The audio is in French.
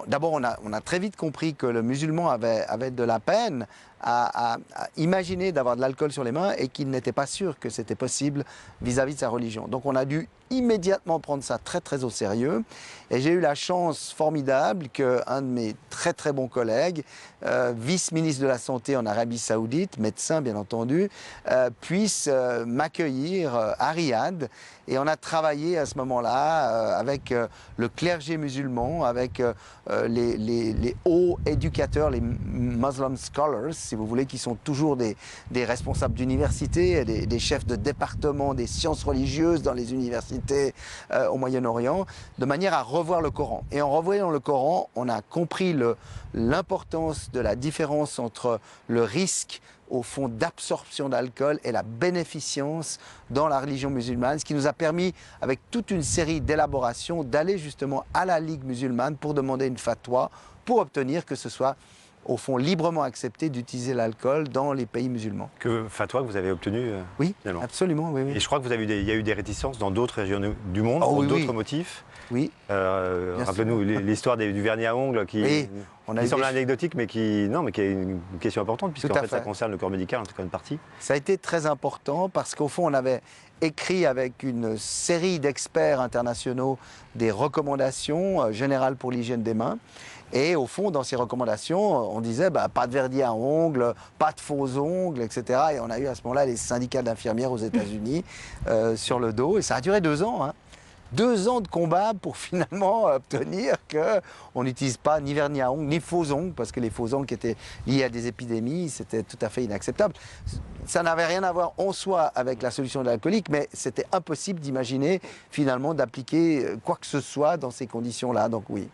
D'abord, on a très vite compris que le musulman avait de la peine à imaginer d'avoir de l'alcool sur les mains et qu'il n'était pas sûr que c'était possible vis-à-vis de sa religion. Donc on a dû immédiatement prendre ça très très au sérieux et j'ai eu la chance formidable qu'un de mes très très bons collègues, vice-ministre de la Santé en Arabie Saoudite, médecin bien entendu, puisse m'accueillir à Riyad. Et on a travaillé à ce moment-là avec le clergé musulman, avec les hauts éducateurs, les Muslim scholars, si vous voulez, qui sont toujours des responsables d'université, des chefs de département des sciences religieuses dans les universités au Moyen-Orient, de manière à revoir le Coran. Et en revoyant le Coran, on a compris l'importance de la différence entre le risque au fond d'absorption d'alcool et la bénéficence dans la religion musulmane, ce qui nous a permis, avec toute une série d'élaborations, d'aller justement à la Ligue musulmane pour demander une fatwa, pour obtenir que ce soit au fond librement accepté d'utiliser l'alcool dans les pays musulmans. Fatwa que vous avez obtenu Oui, finalement. absolument, oui, oui. Et je crois que il y a eu des réticences dans d'autres régions du monde, Oh, pour oui, d'autres oui. motifs. Oui. Rappelez-nous l'histoire du vernis à ongles qui semble anecdotique, mais qui est une question importante, puisqu'en fait, ça concerne le corps médical en tout cas une partie. Ça a été très important parce qu'au fond, on avait écrit avec une série d'experts internationaux des recommandations générales pour l'hygiène des mains. Et au fond, dans ces recommandations, on disait pas de vernis à ongles, pas de faux ongles, etc. Et on a eu à ce moment-là les syndicats d'infirmières aux États-Unis sur le dos. Et ça a duré 2 ans. Hein. 2 ans de combat pour finalement obtenir qu'on n'utilise pas ni vernis à ongles, ni faux ongles, parce que les faux ongles qui étaient liés à des épidémies, c'était tout à fait inacceptable. Ça n'avait rien à voir en soi avec la solution de l'alcoolique, mais c'était impossible d'imaginer finalement d'appliquer quoi que ce soit dans ces conditions-là. Donc oui.